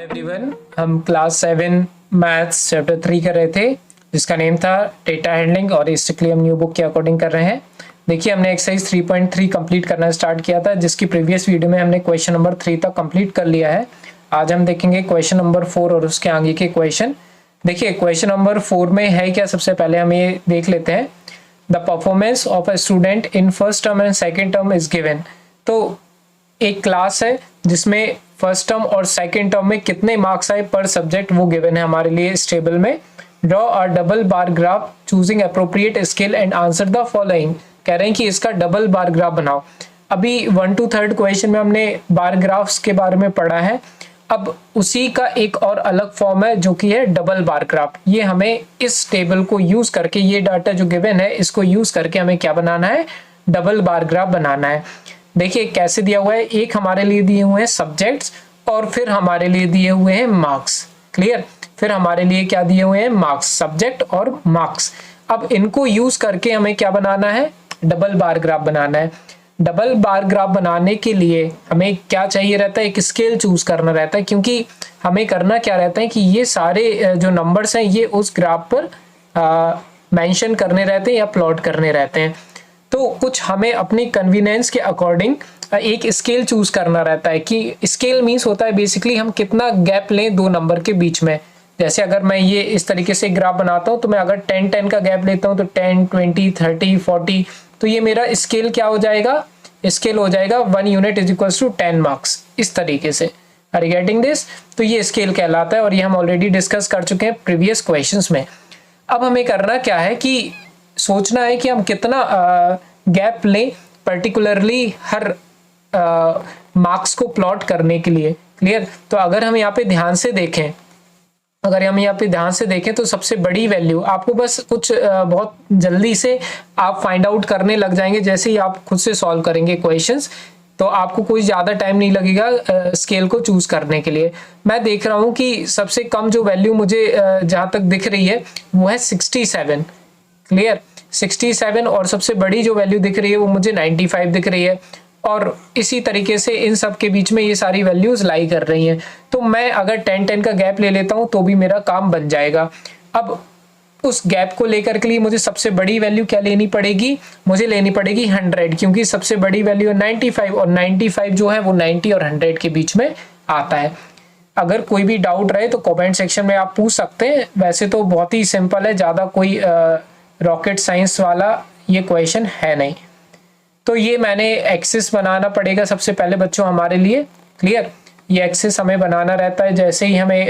Everyone, हम class 7 maths chapter 3 कर रहे थे जिसका नेम था डेटा हैंडलिंग और स्ट्रिक्टली हम न्यू बुक के अकॉर्डिंग कर रहे हैं। देखिए, हमने एक्सरसाइज 3.3 कंप्लीट करना स्टार्ट किया था जिसकी प्रीवियस वीडियो में हमने क्वेश्चन नंबर 3 तक कंप्लीट कर लिया है। आज हम देखेंगे क्वेश्चन नंबर 4 और उसके आगे के क्वेश्चन। देखिए, क्वेश्चन नंबर 4 में है क्या, सबसे पहले हम ये देख लेते हैं। The performance of a student in first term and second term is given. तो एक क्लास है जिसमें फर्स्ट टर्म और सेकेंड टर्म में कितने मार्क्स आए पर सब्जेक्ट, वो गिवन है हमारे लिए इस टेबल में। Draw a double bar graph choosing appropriate scale and answer the following. कह रहे हैं कि इसका डबल बार ग्राफ बनाओ। अभी 1 to 3 क्वेश्चन में हमने बार ग्राफ्स के बारे में पढ़ा है। अब उसी का एक और अलग फॉर्म है जो कि है डबल बार ग्राफ। ये हमें इस टेबल को यूज करके, ये डाटा जो गिवन है इसको यूज करके हमें क्या बनाना है, डबल बार ग्राफ बनाना है। देखिए कैसे दिया हुआ है, एक हमारे लिए दिए हुए हैं सब्जेक्ट्स और फिर हमारे लिए दिए हुए हैं मार्क्स। क्लियर, फिर हमारे लिए क्या दिए हुए हैं, मार्क्स, सब्जेक्ट और मार्क्स। अब इनको यूज करके हमें क्या बनाना है, डबल बार ग्राफ बनाना है। डबल बार ग्राफ बनाने के लिए हमें क्या चाहिए रहता है, एक स्केल चूज करना रहता है, क्योंकि हमें करना क्या रहता है कि ये सारे जो नंबर्स हैं ये उस ग्राफ पर मेंशन करने रहते हैं या प्लॉट करने रहते हैं। तो कुछ हमें अपनी कन्वीनियंस के अकॉर्डिंग एक स्केल चूज करना रहता है कि स्केल मीन्स होता है बेसिकली हम कितना गैप लें दो नंबर के बीच में। जैसे अगर मैं ये इस तरीके से ग्राफ बनाता हूं तो मैं अगर 10-10 का गैप लेता हूं तो 10, 20, 30, 40, तो ये मेरा स्केल क्या हो जाएगा, स्केल हो जाएगा 1 unit is equal to 10 marks. इस तरीके से, आर यू गेटिंग दिस? तो ये स्केल कहलाता है और ये हम ऑलरेडी डिस्कस कर चुके हैं प्रीवियस क्वेश्चंस में। अब हमें करना क्या है कि सोचना है कि हम कितना गैप लें पर्टिकुलरली हर मार्क्स को प्लॉट करने के लिए। क्लियर, तो अगर हम यहाँ पे ध्यान से देखें, तो सबसे बड़ी वैल्यू आपको बस कुछ बहुत जल्दी से आप फाइंड आउट करने लग जाएंगे जैसे ही आप खुद से सॉल्व करेंगे क्वेश्चंस। तो आपको कोई ज्यादा टाइम नहीं लगेगा स्केल को चूज करने के लिए। मैं देख रहा हूं कि सबसे कम जो वैल्यू मुझे जहां तक दिख रही है वो है 67। क्लियर, 67, और सबसे बड़ी जो वैल्यू दिख रही है वो मुझे 95 दिख रही है। और इसी तरीके से इन सब के बीच में ये सारी वैल्यूज लाई कर रही हैं। तो मैं अगर 10-10 का गैप ले लेता हूं तो भी मेरा काम बन जाएगा। अब उस गैप को लेकर के लिए मुझे सबसे बड़ी वैल्यू क्या लेनी पड़ेगी, मुझे लेनी पड़ेगी 100, क्योंकि सबसे बड़ी वैल्यू है 95 और 95 जो है वो 90 और 100 के बीच में आता है। अगर कोई भी डाउट रहे तो कमेंट सेक्शन में आप पूछ सकते हैं। वैसे तो बहुत ही सिंपल है, ज्यादा कोई रॉकेट साइंस वाला ये क्वेश्चन है नहीं। तो ये मैंने एक्सिस बनाना पड़ेगा सबसे पहले बच्चों हमारे लिए। क्लियर, ये एक्सिस हमें बनाना रहता है जैसे ही हमें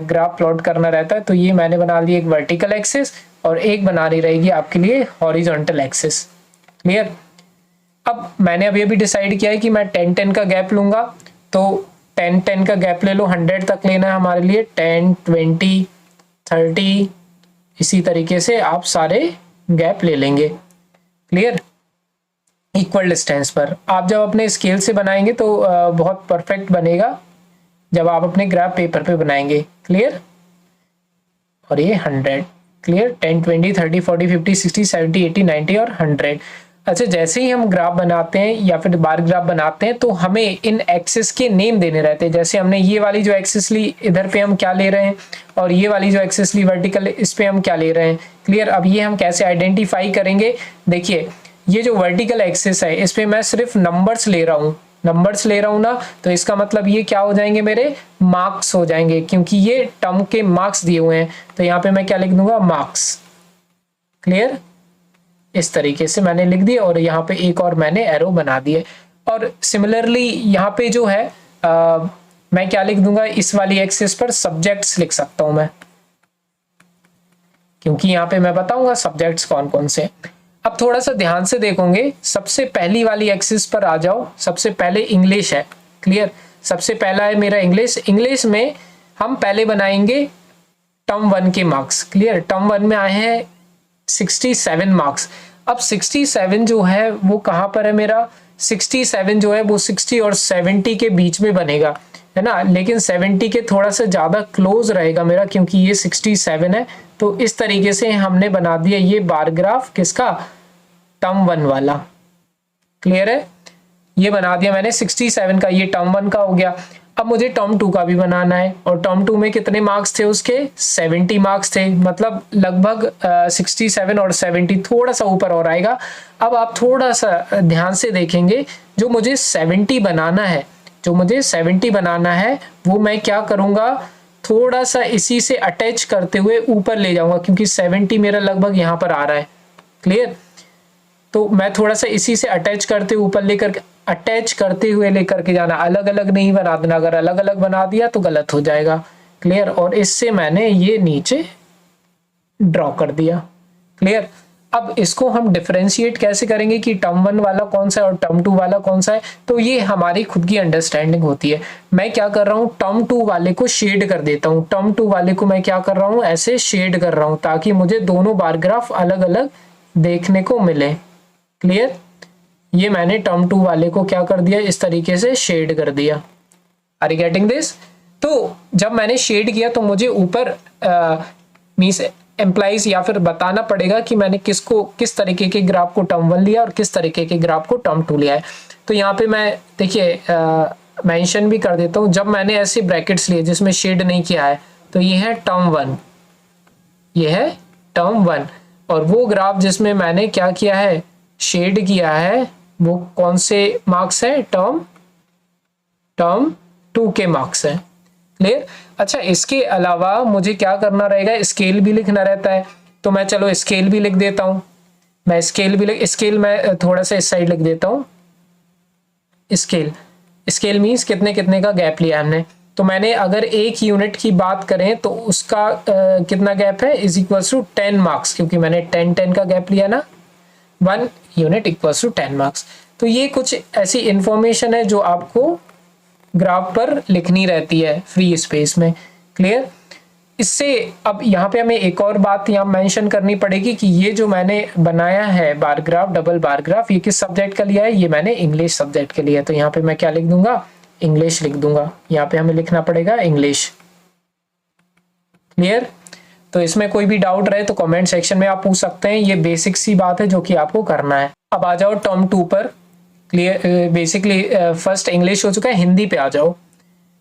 ग्राफ प्लॉट करना रहता है। तो ये मैंने बना लिया एक वर्टिकल एक्सिस और एक बनानी रहेगी आपके लिए हॉरिजॉन्टल एक्सिस। क्लियर, अब मैंने अभी डिसाइड किया है कि मैं 10-10 का गैप लूंगा। तो 10-10 का गैप ले लो, 100 तक लेना है हमारे लिए, 10, 20, 30, इसी तरीके से आप सारे गैप ले लेंगे। क्लियर, इक्वल डिस्टेंस पर आप जब अपने स्केल से बनाएंगे तो बहुत परफेक्ट बनेगा जब आप अपने ग्राफ पेपर पे बनाएंगे। क्लियर, और ये 100। क्लियर, 10, 20, 30, 40, 50, 60, 70, 80, 90 और 100। अच्छा, जैसे ही हम ग्राफ बनाते हैं या फिर बार ग्राफ बनाते हैं तो हमें इन एक्सिस के नेम देने रहते हैं। जैसे हमने ये वाली जो एक्सिस ली, इधर पे हम क्या ले रहे हैं, और ये वाली जो एक्सिस ली वर्टिकल, इस पे हम क्या ले रहे हैं। क्लियर, अब ये हम कैसे आइडेंटिफाई करेंगे, देखिए ये जो वर्टिकल एक्सिस है इस पे मैं सिर्फ नंबर्स ले रहा हूँ ना, तो इसका मतलब ये क्या हो जाएंगे, मेरे मार्क्स हो जाएंगे, क्योंकि ये टर्म के मार्क्स दिए हुए हैं। तो यहाँ पे मैं क्या लिख दूंगा, मार्क्स। क्लियर, इस तरीके से मैंने लिख दिया और यहाँ पे एक और मैंने एरो बना दिए। और सिमिलरली यहाँ पे जो है मैं क्या लिख दूंगा, इस वाली एक्सिस पर सब्जेक्ट्स लिख सकता हूं मैं, क्योंकि यहाँ पे मैं बताऊंगा सब्जेक्ट्स कौन कौन से। अब थोड़ा सा ध्यान से देखोगे, सबसे पहली वाली एक्सिस पर आ जाओ। सबसे पहले इंग्लिश है। क्लियर, सबसे पहला है मेरा इंग्लिश। इंग्लिश में हम पहले बनाएंगे टर्म 1 के मार्क्स। क्लियर, टर्म 1 में आए हैं 67 मार्क्स। अब 67 जो है वो कहां पर है मेरा, 67 जो है वो 60 और 70 के बीच में बनेगा, है ना, लेकिन 70 के थोड़ा सा ज्यादा क्लोज रहेगा मेरा, क्योंकि ये 67 है। तो इस तरीके से हमने बना दिया ये बार ग्राफ, किसका, टर्म 1 वाला। क्लियर है, ये बना दिया मैंने 67 का, ये टर्म 1 का हो गया। अब मुझे टर्म 2 का भी बनाना है, और टर्म 2 में कितने मार्क्स थे उसके, 70 मार्क्स थे, मतलब लगभग 67 और 70, थोड़ा सा ऊपर और आएगा। अब आप थोड़ा सा ध्यान से देखेंगे, जो मुझे 70 बनाना है, जो मुझे 70 बनाना है, वो मैं क्या करूंगा, थोड़ा सा इसी से अटैच करते हुए ऊपर ले जाऊंगा, क्योंकि 70 मेरा लगभग यहाँ पर आ रहा है। क्लियर? तो मैं थोड़ा सा इसी से अटैच करते ऊपर लेकर, अटैच करते हुए लेकर के जाना, अलग अलग नहीं बना देना, अगर अलग अलग बना दिया तो गलत हो जाएगा। क्लियर? और इससे मैंने ये नीचे ड्रॉ कर दिया। क्लियर? अब इसको हम डिफरेंशिएट कैसे करेंगे कि टर्म 1 वाला कौन सा है और टर्म 2 वाला कौन सा है, तो ये हमारी खुद की अंडरस्टैंडिंग होती है। मैं क्या कर रहा हूँ, टर्म 2 वाले को शेड कर देता हूँ, टर्म 2 वाले को मैं क्या कर रहा हूँ, ऐसे शेड कर रहा हूँ, ताकि मुझे दोनों बार ग्राफ अलग अलग देखने को मिले। क्लियर? ये मैंने टर्म 2 वाले को क्या कर दिया, इस तरीके से शेड कर दिया। Are you getting this? तो जब मैंने शेड किया तो मुझे ऊपर मींस एम्प्लाइज या फिर बताना पड़ेगा कि मैंने किस तरीके के ग्राफ को टर्म 1 लिया और किस तरीके के ग्राफ को टर्म 2 लिया है। तो यहाँ पे मैं देखिए मेंशन भी कर देता हूँ, जब मैंने ऐसे ब्रैकेट्स लिए जिसमें शेड नहीं किया है, तो ये है टर्म 1, ये है टर्म 1, और वो ग्राफ जिसमें मैंने क्या किया है, शेड किया है, वो कौन से मार्क्स है, टर्म 2 के मार्क्स है। क्लियर? अच्छा, इसके अलावा मुझे क्या करना रहेगा, स्केल भी लिखना रहता है, तो मैं चलो स्केल भी लिख देता हूं। मैं स्केल मैं थोड़ा सा इस साइड लिख देता हूं। स्केल मीन्स कितने कितने का गैप लिया हमने। तो मैंने अगर एक यूनिट की बात करें तो उसका कितना गैप है, इज इक्वल्स टू 10 मार्क्स, क्योंकि मैंने 10 का गैप लिया ना, 1 यूनिट इक्वल्स टू 10 मार्क्स। तो ये कुछ ऐसी इंफॉर्मेशन है जो आपको ग्राफ पर लिखनी रहती है फ्री स्पेस में। क्लियर? इससे अब यहाँ पे हमें एक और बात यहाँ मेंशन करनी पड़ेगी कि ये जो मैंने बनाया है bar graph, double bar graph, ये किस सब्जेक्ट का लिया है, ये मैंने इंग्लिश सब्जेक्ट के लिए। तो यहाँ पे मैं क्या लिख दूंगा, इंग्लिश लिख दूंगा। यहाँ पे हमें लिखना पड़ेगा इंग्लिश। क्लियर? तो इसमें कोई भी डाउट रहे तो कमेंट सेक्शन में आप पूछ सकते हैं, ये बेसिक सी बात है जो कि आपको करना है। अब आ जाओ टर्म 2 पर। क्लियर? बेसिकली फर्स्ट इंग्लिश हो चुका है, हिंदी पे आ जाओ।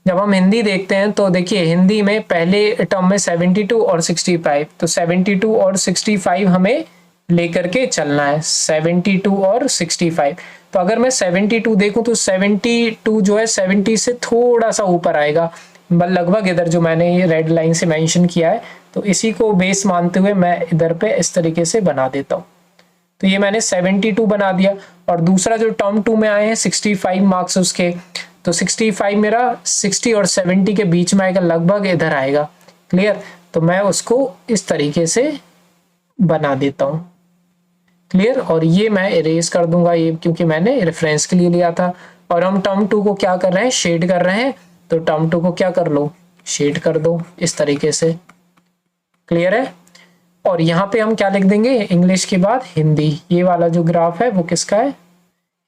जब हम हिंदी देखते हैं तो देखिए, हिंदी में पहले टर्म में 72 और 65, तो 72 और 65 हमें लेकर के चलना है, 72 और 65। तो अगर मैं 72 देखूं तो 72 जो है 70 से थोड़ा सा ऊपर आएगा, लगभग इधर जो मैंने ये रेड लाइन से मेंशन किया है, तो इसी को बेस मानते हुए मैं इधर पे इस तरीके से बना देता हूँ। तो ये मैंने 72 बना दिया। और दूसरा जो टर्म 2 में आए हैं 65 मार्क्स उसके, तो 65 मेरा 60 और 70 के बीच में आएगा, लगभग इधर आएगा। क्लियर? तो मैं उसको इस तरीके से बना देता हूँ। क्लियर? और ये मैं इरेज कर दूंगा, ये क्योंकि मैंने रेफरेंस के लिए लिया था। और हम टर्म 2 को क्या कर रहे हैं, शेड कर रहे हैं, तो टर्म 2 को क्या कर लो, शेड कर दो इस तरीके से। क्लियर है? और यहाँ पे हम क्या लिख देंगे, इंग्लिश के बाद हिंदी। ये वाला जो ग्राफ है वो किसका है,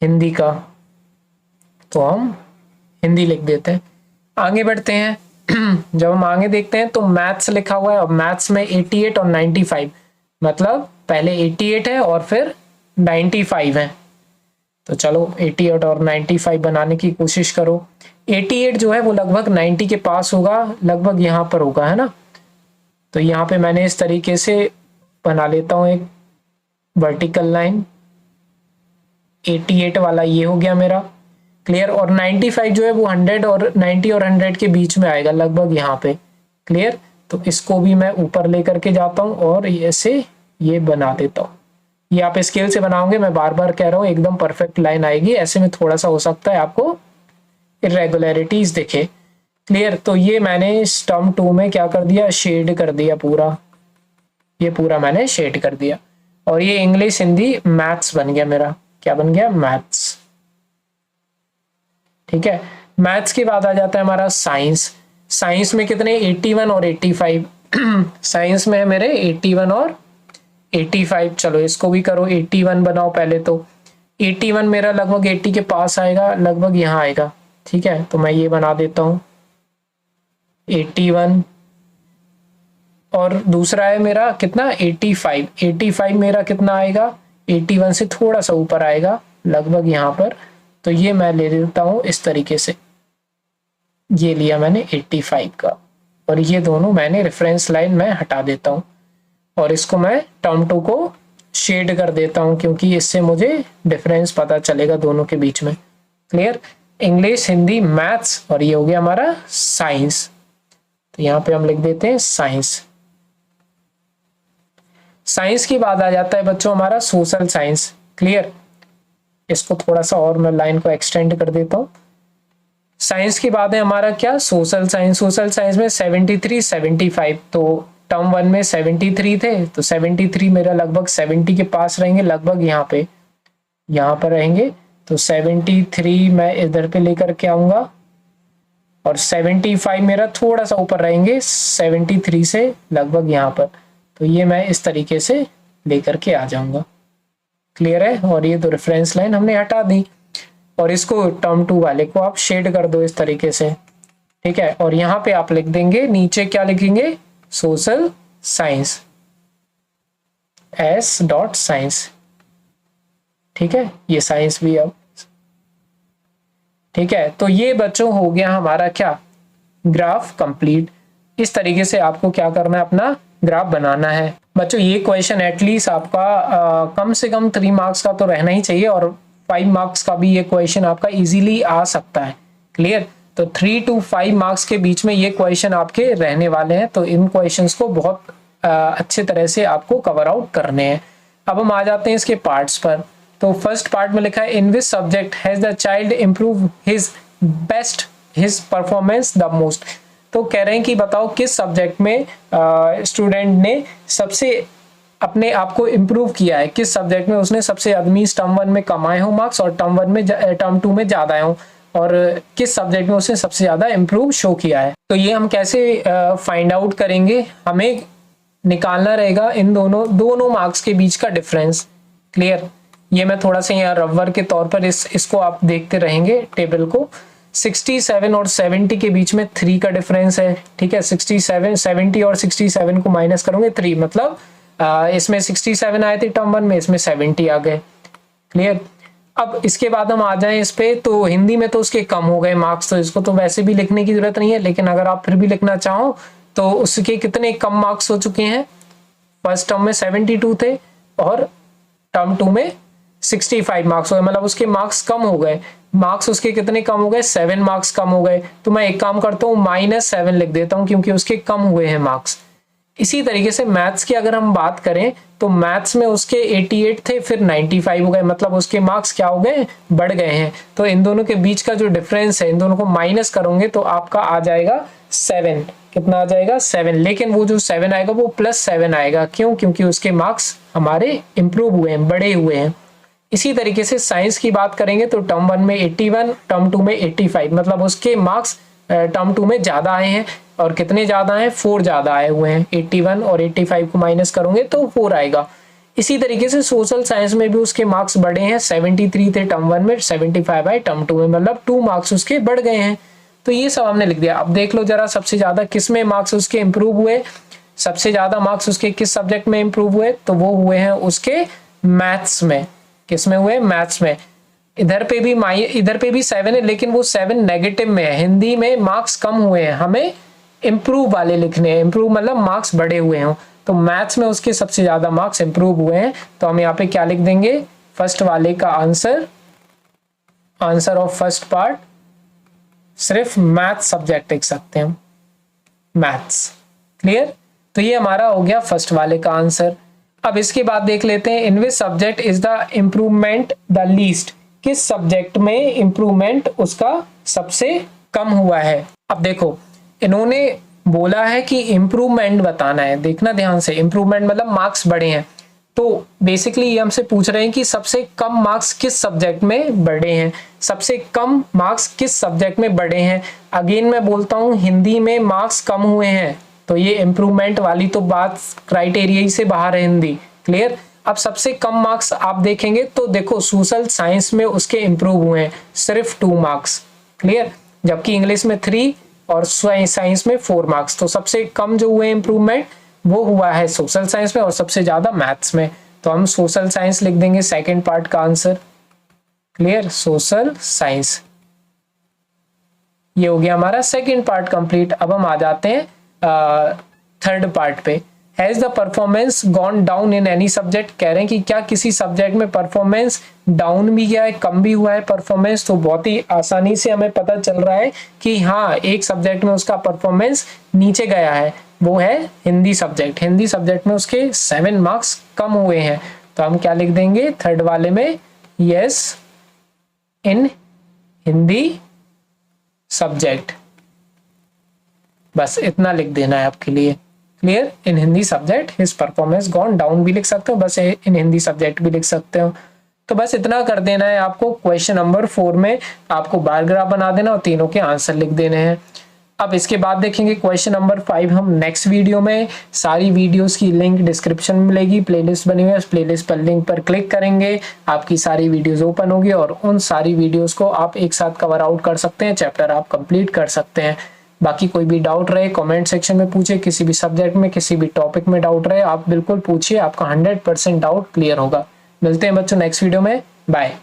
हिंदी का, तो हम हिंदी लिख देते हैं। आगे बढ़ते हैं। जब हम आगे देखते हैं तो मैथ्स लिखा हुआ है, और मैथ्स में 88 और 95, मतलब पहले 88 है और फिर 95 है। तो चलो 88 और 95 बनाने की कोशिश करो। 88 जो है वो लगभग 90 के पास होगा, लगभग यहाँ पर होगा, है ना। तो यहाँ पे मैंने इस तरीके से बना लेता हूँ एक वर्टिकल लाइन। 88 वाला ये हो गया मेरा। क्लियर? और 95 जो है वो 100 और 90 और 100 के बीच में आएगा, लगभग यहाँ पे। क्लियर? तो इसको भी मैं ऊपर लेकर के जाता हूँ और ऐसे ये बना देता हूँ। ये आप स्केल से बनाओगे, मैं बार बार कह रहा हूँ, एकदम परफेक्ट लाइन आएगी। ऐसे में थोड़ा सा हो सकता है आपको इरेगुलरिटीज दिखे। क्लियर? तो ये मैंने टर्म 2 में क्या कर दिया, शेड कर दिया पूरा, ये पूरा मैंने शेड कर दिया। और ये इंग्लिश, हिंदी, मैथ्स बन गया मेरा। क्या बन गया, मैथ्स। ठीक है? मैथ्स के बाद आ जाता है हमारा साइंस। साइंस में कितने, 81 और 85। साइंस में है मेरे 81 और 85। चलो इसको भी करो, 81 बनाओ पहले। तो 81 मेरा लगभग 80 के पास आएगा, लगभग यहाँ आएगा। ठीक है? तो मैं ये बना देता हूँ 81। और दूसरा है मेरा कितना, 85। 85 मेरा कितना आएगा, 81 से थोड़ा सा ऊपर आएगा, लगभग यहाँ पर। तो ये मैं ले लेता हूँ इस तरीके से। ये लिया मैंने 85 का, और ये दोनों मैंने रेफरेंस लाइन में हटा देता हूँ और इसको मैं टर्म 2 को शेड कर देता हूँ क्योंकि इससे मुझे डिफरेंस पता चलेगा दोनों के बीच में। क्लियर? इंग्लिश, हिंदी, मैथ्स, और ये हो गया हमारा साइंस। तो यहाँ पे हम लिख देते हैं साइंस। साइंस के बाद आ जाता है बच्चों हमारा सोशल साइंस। क्लियर? इसको थोड़ा सा और मैं लाइन को एक्सटेंड कर देता हूँ। साइंस के बाद है हमारा क्या? Social science. सोशल साइंस में 73, 75, तो टर्म 1 में 73 थे, तो 73 मेरा लगभग 70 के पास रहेंगे, लगभग यहाँ पर रहेंगे। तो 73 मैं इधर पे लेकर के आऊंगा और 75 मेरा थोड़ा सा ऊपर रहेंगे 73 से, लगभग यहाँ पर। तो ये मैं इस तरीके से लेकर के आ जाऊंगा। क्लियर है? और ये तो रेफरेंस लाइन हमने हटा दी, और इसको टर्म 2 वाले को आप शेड कर दो इस तरीके से। ठीक है? और यहाँ पे आप लिख देंगे, नीचे क्या लिखेंगे? Social science, S dot science. ठीक है? ये साइंस भी अब ठीक है। तो ये बच्चों हो गया हमारा क्या? Graph complete. इस तरीके से आपको क्या करना है? अपना ग्राफ बनाना है। बच्चों ये क्वेश्चन एटलीस्ट आपका कम से कम 3 मार्क्स का तो रहना ही चाहिए, और 5 मार्क्स का भी ये क्वेश्चन आपका इजीली आ सकता है। क्लियर? तो 3 to 5 मार्क्स के बीच में ये क्वेश्चन आपके रहने वाले हैं, तो इन क्वेश्चंस को बहुत अच्छे तरह से आपको कवर आउट करने हैं। अब हम आ जाते हैं इसके पार्ट्स पर। तो फर्स्ट पार्ट में लिखा है, in which subject has the child improve his performance the most. तो कह रहे हैं कि बताओ किस सब्जेक्ट में स्टूडेंट ने सबसे अपने आप को इम्प्रूव किया है, किस सब्जेक्ट में उसने सबसे मींस टर्म 1 में कम आए हो मार्क्स और टर्म 2 में ज्यादा आए हो, और किस सब्जेक्ट में उसने सबसे ज्यादा इम्प्रूव शो किया है। तो ये हम कैसे फाइंड आउट करेंगे? हमें निकालना रहेगा इन दोनों मार्क्स के बीच का डिफरेंस। क्लियर? ये मैं थोड़ा सा यहाँ रबर के तौर पर इसको आप देखते रहेंगे टेबल को। 67 और 70 के बीच में 3 का डिफरेंस है। ठीक है? 70 और 67 को माइनस करोगे 3, मतलब इसमें 67 आए थे टर्म 1 में, इसमें 70 आ गए। क्लियर? अब इसके बाद हम आ जाएं इस पे, तो हिंदी में तो उसके कम हो गए मार्क्स, तो इसको तो वैसे भी लिखने की जरूरत नहीं है, लेकिन अगर आप फिर भी लिखना चाहो तो उसके कितने कम मार्क्स हो चुके हैं? फर्स्ट टर्म में 72 थे और टर्म 2 में 65 मार्क्स हो गए, मतलब उसके मार्क्स कम हो गए। मार्क्स उसके कितने कम हो गए? 7 मार्क्स कम हो गए। तो मैं एक काम करता हूँ, -7 लिख देता हूँ क्योंकि उसके कम हुए हैं मार्क्स। इसी तरीके से मैथ्स की अगर हम बात करें तो मैथ्स में उसके 88 थे, फिर 95 हो गए, मतलब उसके मार्क्स क्या हो गए? बढ़ गए हैं। तो इन दोनों के बीच का जो डिफरेंस है, इन दोनों को माइनस करोगे तो आपका आ जाएगा 7। कितना आ जाएगा? 7। लेकिन वो जो 7 आएगा वो +7 आएगा। क्यों? क्योंकि उसके मार्क्स हमारे इंप्रूव हुए हैं, बड़े हुए हैं। इसी तरीके से साइंस की बात करेंगे तो टर्म 1 में 81, टर्म 2 में 85, मतलब उसके मार्क्स टर्म 2 में ज्यादा आए हैं। और कितने ज्यादा हैं? 4 ज्यादा आए हुए हैं। 81 और 85 को माइनस करोगे तो 4 आएगा। इसी तरीके से सोशल साइंस में भी उसके मार्क्स बढ़े हैं। 73 थे टर्म 1 में, 75 आए टर्म 2 में, मतलब 2 मार्क्स उसके बढ़ गए हैं। तो ये सब हमने लिख दिया। अब देख लो जरा, सबसे ज्यादा किस में मार्क्स उसके इंप्रूव हुए? सबसे ज्यादा मार्क्स उसके किस सब्जेक्ट में इंप्रूव हुए? तो वो हुए हैं उसके मैथ्स में। किस में हुए? मैथ्स में। इधर पे भी 7 है, लेकिन वो 7 नेगेटिव में है। हिंदी में मार्क्स कम हुए हैं, हमें इंप्रूव वाले लिखने हैं। इंप्रूव मतलब मार्क्स बढ़े हुए हों। तो मैथ्स में उसके सबसे ज्यादा मार्क्स इंप्रूव हुए हैं, तो हम यहाँ पे क्या लिख देंगे? फर्स्ट वाले का आंसर ऑफ फर्स्ट पार्ट सिर्फ मैथ्स सब्जेक्ट लिख सकते हैं, मैथ्स। क्लियर? तो ये हमारा हो गया फर्स्ट वाले का आंसर। अब इसके बाद देख लेते हैं, in which subject is the improvement the least. किस सब्जेक्ट में इंप्रूवमेंट उसका सबसे कम हुआ है? अब देखो, इन्होंने बोला है कि इंप्रूवमेंट बताना है। देखना ध्यान से, इंप्रूवमेंट मतलब मार्क्स बढ़े हैं। तो बेसिकली ये हमसे पूछ रहे हैं कि सबसे कम मार्क्स किस सब्जेक्ट में बढ़े हैं, सबसे कम मार्क्स किस सब्जेक्ट में बढ़े हैं। अगेन मैं बोलता हूँ, हिंदी में मार्क्स कम हुए हैं, तो ये इंप्रूवमेंट वाली तो बात क्राइटेरिया ही से बाहर है हिंदी। क्लियर? अब सबसे कम मार्क्स आप देखेंगे तो देखो, सोशल साइंस में उसके इंप्रूव हुए हैं सिर्फ 2 मार्क्स। क्लियर? जबकि इंग्लिश में 3 और साइंस में 4 मार्क्स। तो सबसे कम जो हुए इंप्रूवमेंट वो हुआ है सोशल साइंस में, और सबसे ज्यादा मैथ्स में। तो हम सोशल साइंस लिख देंगे सेकंड पार्ट का आंसर। क्लियर? Social science. ये हो गया हमारा सेकंड पार्ट कंप्लीट। अब हम आ जाते हैं थर्ड पार्ट पे। Has the performance gone down in any subject, कह रहे हैं कि क्या किसी सब्जेक्ट में परफॉर्मेंस डाउन भी गया है, कम भी हुआ है परफॉर्मेंस। तो बहुत ही आसानी से हमें पता चल रहा है कि हाँ एक सब्जेक्ट में उसका परफॉर्मेंस नीचे गया है, वो है हिंदी सब्जेक्ट। हिंदी सब्जेक्ट में उसके 7 मार्क्स कम हुए हैं। तो हम क्या लिख देंगे थर्ड वाले में, यस इन हिंदी सब्जेक्ट, बस इतना लिख देना है आपके लिए। Clear? In Hindi subject his performance gone down भी लिख सकते हो, बस इन हिंदी सब्जेक्ट भी लिख सकते हो। तो बस इतना कर देना है आपको। क्वेश्चन नंबर 4 में आपको बार ग्राफ बना देना और तीनों के आंसर लिख देने हैं। अब इसके बाद देखेंगे क्वेश्चन नंबर 5 हम नेक्स्ट वीडियो में। सारी वीडियोस की लिंक डिस्क्रिप्शन में मिलेगी, प्लेलिस्ट बनी हुई है, उस प्लेलिस्ट पर लिंक पर क्लिक करेंगे, आपकी सारी वीडियोस ओपन होगी और उन सारी वीडियोस को आप एक साथ कवर आउट कर सकते हैं, चैप्टर आप कंप्लीट कर सकते हैं। बाकी कोई भी डाउट रहे कमेंट सेक्शन में पूछे, किसी भी सब्जेक्ट में किसी भी टॉपिक में डाउट रहे आप बिल्कुल पूछिए, आपका 100% डाउट क्लियर होगा। मिलते हैं बच्चों नेक्स्ट वीडियो में, बाय।